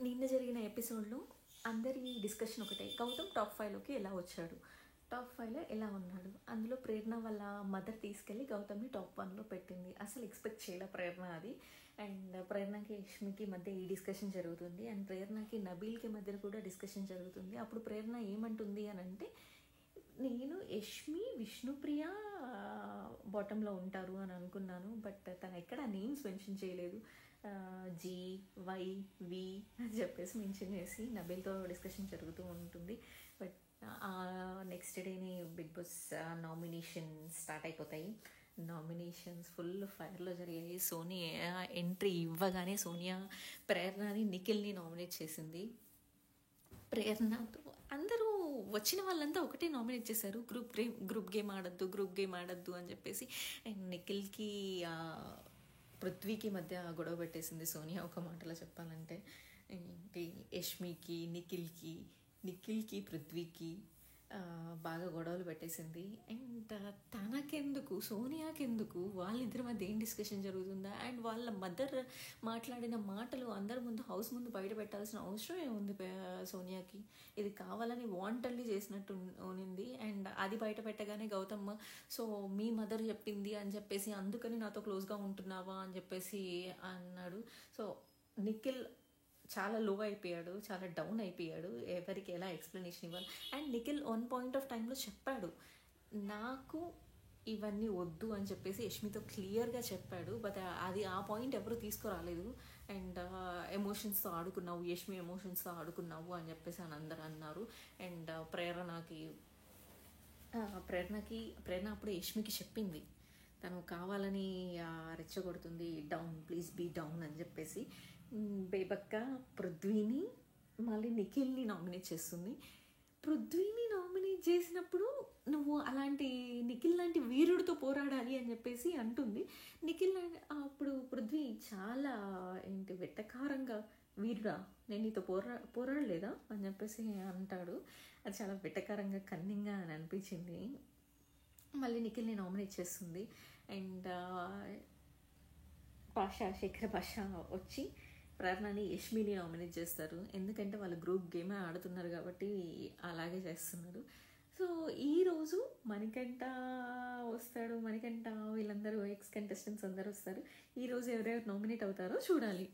నిన్న జరిగిన ఎపిసోడ్లో అందరి డిస్కషన్ ఒకటే, గౌతమ్ టాప్ 5లోకి ఎలా వచ్చాడు, టాప్ 5లో ఎలా ఉన్నాడు. అందులో ప్రేరణ వాళ్ళ మదర్ తీసుకెళ్ళి గౌతమ్ని టాప్ 1లో పెట్టింది. అసలు ఎక్స్పెక్ట్ చేయలే ప్రేరణ అది. అండ్ ప్రేరణకి యష్మికి మధ్య ఈ డిస్కషన్ జరుగుతుంది. అండ్ ప్రేరణకి నబీల్కి మధ్య కూడా డిస్కషన్ జరుగుతుంది. అప్పుడు ప్రేరణ ఏమంటుంది అని అంటే, నేను యష్మి విష్ణుప్రియ బాటంలో ఉంటారు అని అనుకున్నాను, బట్ తను ఎక్కడ నేమ్స్ మెన్షన్ చేయలేదు. జీ వై వి అని చెప్పేసి మెన్షన్ చేసి నబీల్తో డిస్కషన్ జరుగుతూ ఉంటుంది. బట్ నెక్స్ట్ డేని బిగ్ బాస్ నామినేషన్ స్టార్ట్ అయిపోతాయి. నామినేషన్స్ ఫుల్ ఫైర్లో జరిగాయి. సోనియా ఎంట్రీ ఇవ్వగానే సోనియా ప్రేరణని నిఖిల్ని నామినేట్ చేసింది. ప్రేరణతో అందరూ వచ్చిన వాళ్ళంతా ఒకటే నామినేట్ చేశారు, గ్రూప్ గేమ్ ఆడద్దు అని చెప్పేసి. అండ్ నిఖిల్కి పృథ్వీకి మధ్య గొడవ పెట్టేసింది సోనియా ఒక మాటలో చెప్పాలంటే. యష్మికి నిఖిల్కి పృథ్వీకి బాగా గొడవలు పెట్టేసింది. అండ్ తనకెందుకు సోనియాకెందుకు వాళ్ళిద్దరి మధ్య ఏం డిస్కషన్ జరుగుతుందా, అండ్ వాళ్ళ మదర్ మాట్లాడిన మాటలు అందరి ముందు హౌస్ ముందు బయట పెట్టాల్సిన అవసరం ఏముంది సోనియాకి. ఇది కావాలని వాంటల్లీ చేసినట్టు ఉనింది. అండ్ అది బయట పెట్టగానే గౌతమ్ సో మీ మదర్ చెప్పింది అని చెప్పేసి అందుకని నాతో క్లోజ్గా ఉంటున్నావా అని చెప్పేసి అన్నాడు. సో నిఖిల్ చాలా లో అయిపోయాడు, చాలా డౌన్ అయిపోయాడు, ఎవరికి ఎలా ఎక్స్ప్లెనేషన్ ఇవ్వాలి. And Nikhil one point of టైంలో చెప్పాడు, నాకు ఇవన్నీ వద్దు అని చెప్పేసి యష్మితో క్లియర్గా చెప్పాడు. బట్ అది ఆ పాయింట్ ఎవరు తీసుకురాలేదు. అండ్ ఎమోషన్స్తో ఆడుకున్నావు, యష్మి ఎమోషన్స్తో ఆడుకున్నావు అని చెప్పేసి అని అందరూ అన్నారు. అండ్ ప్రేరణ అప్పుడు యష్మికి చెప్పింది, తను కావాలని రెచ్చగొడుతుంది, డౌన్ ప్లీజ్ బీ డౌన్ అని చెప్పేసి. బేబక్క పృథ్వీని మళ్ళీ నిఖిల్ని నామినేట్ చేస్తుంది. పృథ్వీని నామినేట్ చేసినప్పుడు నువ్వు అలాంటి నిఖిల్ లాంటి వీరుడితో పోరాడాలి అని చెప్పేసి అంటుంది. నిఖిల్ అప్పుడు పృథ్వీ చాలా వెట్టకారంగా, వీరుడా నేను నీతో పోరాడలేదా అని చెప్పేసి అంటాడు. అది చాలా వెట్టకారంగా కన్నింగా అని అనిపించింది. మళ్ళీ నిఖిల్ని నామినేట్ చేస్తుంది. అండ్ శేఖర్ భాష వచ్చి ప్రేరణని యష్మిని నామినేట్ చేస్తారు. ఎందుకంటే వాళ్ళు గ్రూప్ గేమే ఆడుతున్నారు కాబట్టి అలాగే చేస్తున్నారు. సో ఈరోజు మణికంఠ వస్తాడు, మణికంఠ వీళ్ళందరూ ఎక్స్ కంటెస్టెంట్స్ అందరూ వస్తారు. ఈరోజు ఎవరెవరు నామినేట్ అవుతారో చూడాలి.